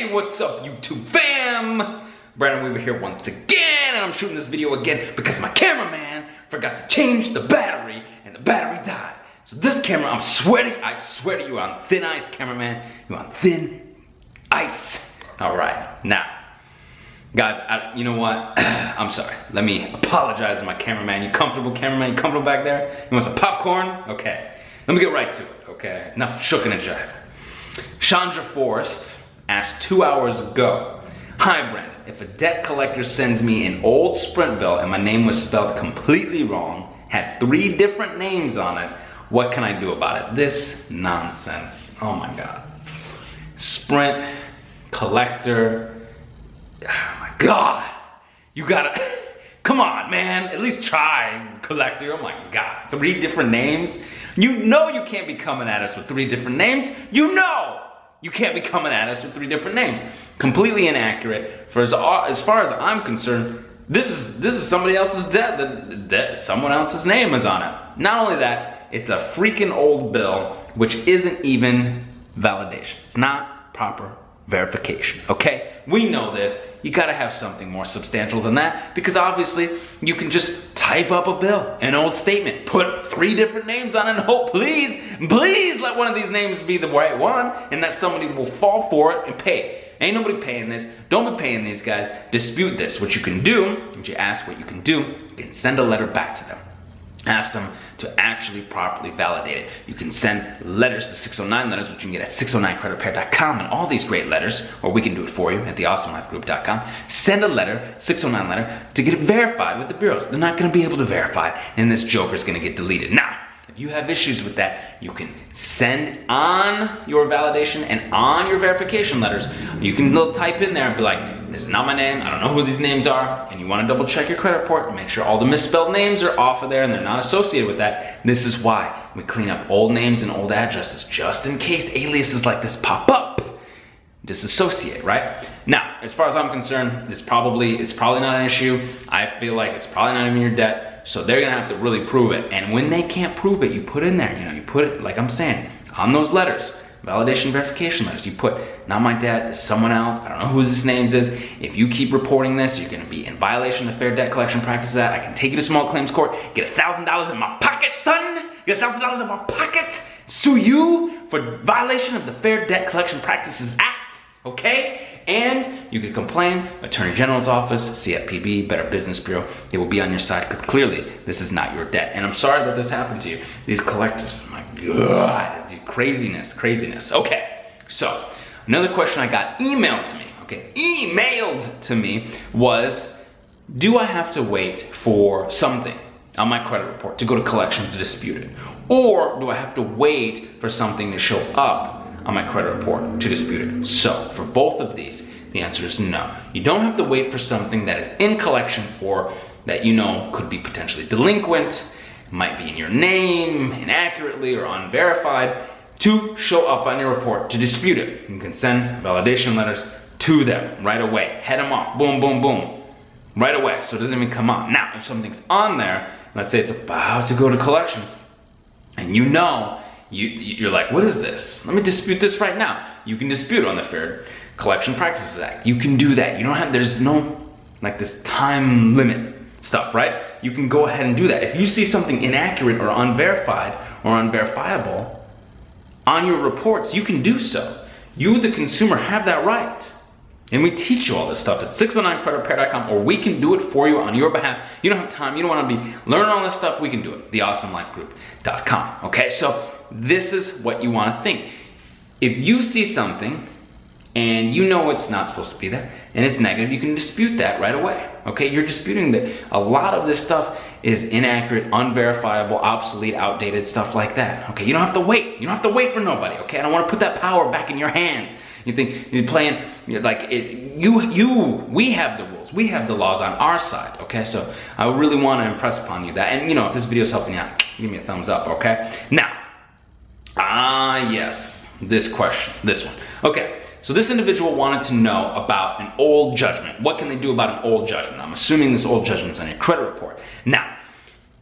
Hey, what's up, YouTube fam? Brandon Weaver here once again, and I'm shooting this video again because my cameraman forgot to change the battery, and the battery died. So this camera, I'm sweating. I swear to you, you're on thin ice, cameraman. You're on thin ice. All right, now, guys, you know what? I'm sorry. Let me apologize to my cameraman. You comfortable, cameraman? You comfortable back there? You want some popcorn? Okay. Let me get right to it, okay? Enough shooking and jiving. Chandra Forrest asked 2 hours ago, "Hi Brandon, if a debt collector sends me an old Sprint bill and my name was spelled completely wrong, had 3 different names on it, what can I do about it?" This nonsense. Oh my God. Sprint, collector. Oh my God. You gotta, come on man, at least try collector. Oh my God, 3 different names? You know you can't be coming at us with 3 different names. You know you can't be coming at us with 3 different names. Completely inaccurate. For as far as I'm concerned, this is somebody else's debt. That someone else's name is on it. Not only that, it's a freaking old bill, which isn't even validation. It's not proper verification, okay? We know this. You gotta have something more substantial than that, because obviously you can just type up a bill, an old statement, put 3 different names on it and hope, please let one of these names be the right one, and that somebody will fall for it and pay. Ain't nobody paying this. Don't be paying these guys. Dispute this. What you can do, what you ask what you can do, you can send a letter back to them. Ask them to actually properly validate it. You can send letters to 609 letters, which you can get at 609creditrepair.com, and all these great letters, or we can do it for you at theawesomelifegroup.com. Send a letter, 609 letter, to get it verified with the bureaus. They're not gonna be able to verify it, and this joker's gonna get deleted. Now, if you have issues with that, you can send on your validation and on your verification letters. You can type in there and be like, this is not my name, I don't know who these names are, and you wanna double check your credit report and make sure all the misspelled names are off of there and they're not associated with that. This is why we clean up old names and old addresses, just in case aliases like this pop up. Disassociate, right? Now, as far as I'm concerned, it's probably not an issue. I feel like it's probably not even your debt. So they're gonna have to really prove it. And when they can't prove it, you put in there, you put it, like I'm saying, on those letters, validation, verification letters, you put, not my debt, it's someone else, I don't know who this names is. If you keep reporting this, you're gonna be in violation of the Fair Debt Collection Practices Act. I can take you to small claims court, get $1,000 in my pocket, son! Get $1,000 in my pocket! Sue you for violation of the Fair Debt Collection Practices Act, okay? And you can complain, Attorney General's office, CFPB, Better Business Bureau. They will be on your side because clearly this is not your debt. And I'm sorry that this happened to you. These collectors, my God, dude, craziness. Okay, so another question I got emailed to me, was, do I have to wait for something on my credit report to go to collection to dispute it? Or do I have to wait for something to show up on my credit report to dispute it? So for both of these, the answer is no. You don't have to wait for something that is in collection or that you know could be potentially delinquent, might be in your name inaccurately or unverified, to show up on your report to dispute it. You can send validation letters to them right away. Head them off, boom, boom, boom, right away, so it doesn't even come on. Now, if something's on there, let's say it's about to go to collections, and you know, you're like, what is this? Let me dispute this right now. You can dispute on the Fair Collection Practices Act. You can do that. You don't have, there's no, like this time limit stuff, right? You can go ahead and do that. If you see something inaccurate or unverified or unverifiable on your reports, you can do so. You, the consumer, have that right. And we teach you all this stuff at 609creditrepair.com, or we can do it for you on your behalf. You don't have time, you don't want to be learning all this stuff, we can do it. theawesomelifegroup.com. Okay, so this is what you want to think. If you see something and you know it's not supposed to be there and it's negative, you can dispute that right away. Okay, you're disputing that a lot of this stuff is inaccurate, unverifiable, obsolete, outdated, stuff like that. Okay, you don't have to wait. You don't have to wait for nobody. Okay, I don't want to put that power back in your hands. You think you're playing like it, we have the rules, we have the laws on our side. Okay, so I really want to impress upon you that, and if this video is helping you out, give me a thumbs up. Okay, now, yes, this question, this one. Okay, so this individual wanted to know about an old judgment. What can they do about an old judgment? I'm assuming this old judgment's on your credit report. Now,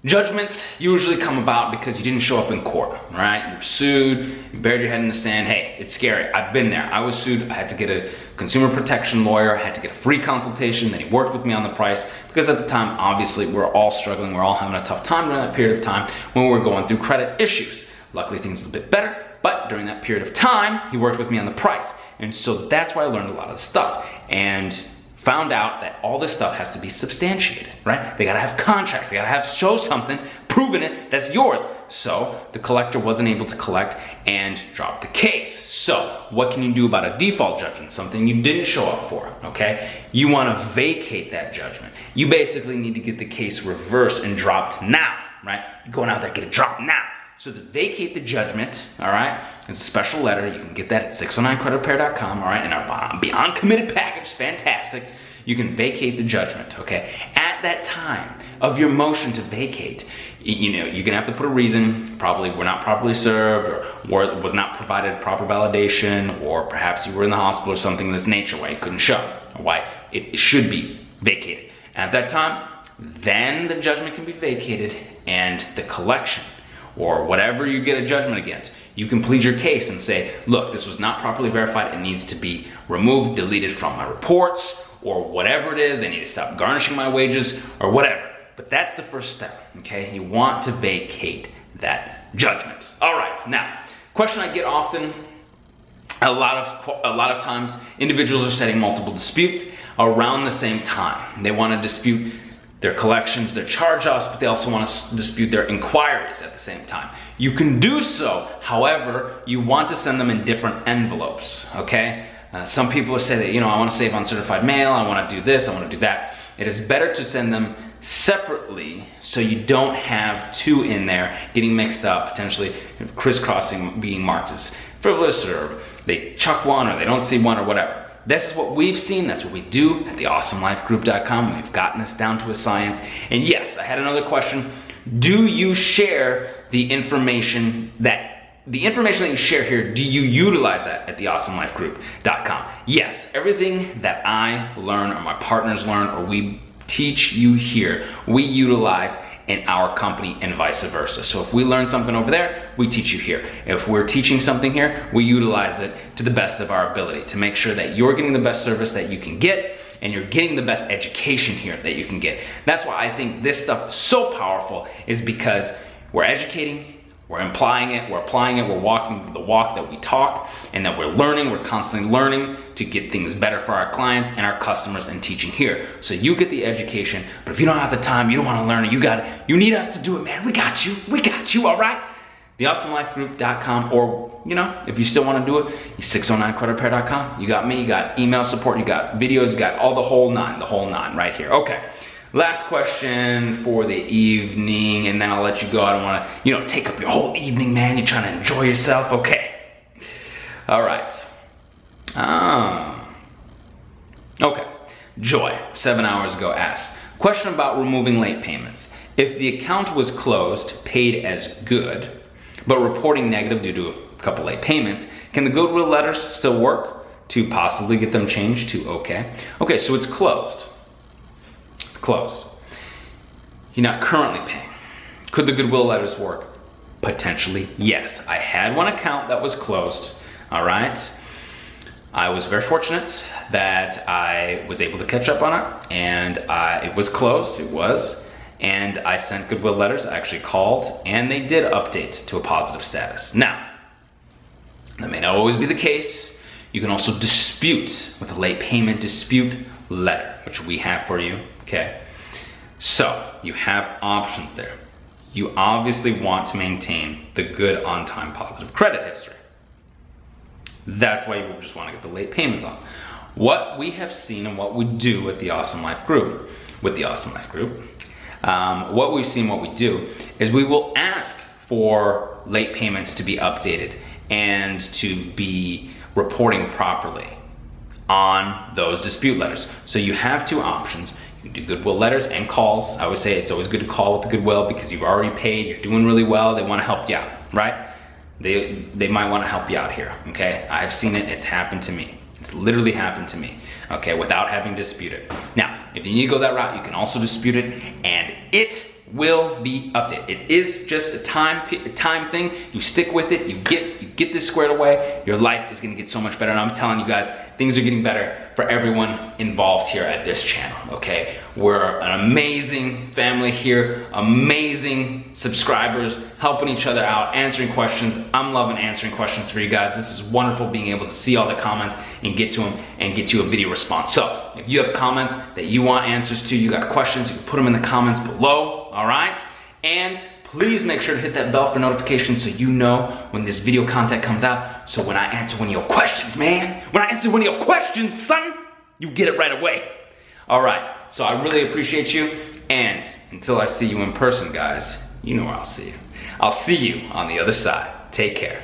Judgments usually come about because you didn't show up in court, right? You were sued, you buried your head in the sand. Hey, it's scary. I've been there. I was sued. I had to get a consumer protection lawyer. I had to get a free consultation. Then he worked with me on the price because at the time, obviously, we're all struggling. We're all having a tough time during that period of time when we were going through credit issues. Luckily, things are a bit better, but during that period of time, he worked with me on the price. And so that's where I learned a lot of stuff and found out that all this stuff has to be substantiated, right? They gotta have contracts, they gotta show something, proving it, that's yours. So the collector wasn't able to collect and dropped the case. So what can you do about a default judgment? Something you didn't show up for, okay? You wanna vacate that judgment. You basically need to get the case reversed and dropped now, right? You're going out there, get it dropped now. So to vacate the judgment, all right, it's a special letter. You can get that at 609creditrepair.com, all right, in our Beyond Committed package, fantastic. You can vacate the judgment, okay? At that time of your motion to vacate, you know, you're gonna have to put a reason, probably were not properly served, or was not provided proper validation, or perhaps you were in the hospital or something of this nature why you couldn't show, or why it should be vacated. At that time, then the judgment can be vacated and the collection, or whatever you get a judgment against, you can plead your case and say, look, this was not properly verified, it needs to be removed, deleted from my reports, or whatever it is, they need to stop garnishing my wages, or whatever. But that's the first step, okay? You want to vacate that judgment. All right, now, question I get often, a lot of times, individuals are setting multiple disputes around the same time. They want to dispute their collections, their charge-offs, but they also want to dispute their inquiries at the same time. You can do so, however, you want to send them in different envelopes, okay? Some people will say that, you know, I want to save on certified mail, I want to do this, I want to do that. It is better to send them separately so you don't have two in there getting mixed up, potentially crisscrossing, being marked as frivolous, or they chuck one, or they don't see one, or whatever. This is what we've seen, that's what we do at theawesomelifegroup.com. We've gotten this down to a science. And yes, I had another question. Do you share the information that you share here, do you utilize that at theawesomelifegroup.com? Yes, everything that I learn, or my partners learn, or we teach you here, we utilize in our company and vice versa. So if we learn something over there, we teach you here. If we're teaching something here, we utilize it to the best of our ability to make sure that you're getting the best service that you can get and you're getting the best education here that you can get. That's why I think this stuff is so powerful, is because we're educating, we're applying it, we're walking the walk that we talk, and that we're learning, we're constantly learning to get things better for our clients and our customers, and teaching here. So you get the education, but if you don't have the time, you don't want to learn it, you need us to do it, man. We got you, all right? TheAwesomeLifeGroup.com, or, you know, if you still want to do it, 609creditrepair.com. You got me, you got email support, you got videos, you got all the whole nine right here. Okay. Last question for the evening, and then I'll let you go. I don't want to, you know, take up your whole evening, man. You're trying to enjoy yourself. Okay. All right. Okay. Joy, 7 hours ago, asked, question about removing late payments. If the account was closed, paid as good, but reporting negative due to a couple late payments, can the goodwill letters still work to possibly get them changed to okay? Okay, so it's closed. Closed. You're not currently paying. Could the goodwill letters work? Potentially, yes. I had one account that was closed, all right? I was very fortunate that I was able to catch up on it, and it was closed, and I sent goodwill letters. I actually called, and they did update to a positive status. Now, that may not always be the case. You can also dispute with a late payment dispute letter, which we have for you. Okay, so you have options there. You obviously want to maintain the good on-time positive credit history. That's why you just want to get the late payments on. What we have seen and what we do at the Awesome Life Group, what we've seen, what we do, is we will ask for late payments to be updated and to be reporting properly on those dispute letters. So you have two options. You can do goodwill letters and calls. I would say it's always good to call with the goodwill because you've already paid, you're doing really well, they want to help you out, right? They might want to help you out here, okay? I've seen it, it's happened to me. It's literally happened to me, okay, without having to dispute it. Now, if you need to go that route, you can also dispute it, and it will be updated. It is just a time thing. You stick with it, you get this squared away, your life is gonna get so much better. And I'm telling you guys, things are getting better for everyone involved here at this channel, okay? We're an amazing family here, amazing subscribers, helping each other out, answering questions. I'm loving answering questions for you guys. This is wonderful being able to see all the comments and get to them and get you a video response. So if you have comments that you want answers to, you got questions, you can put them in the comments below, all right? And please make sure to hit that bell for notifications so you know when this video content comes out. So when I answer one of your questions, man, when I answer one of your questions, son, you get it right away. All right, so I really appreciate you. And until I see you in person, guys, you know where I'll see you. I'll see you on the other side. Take care.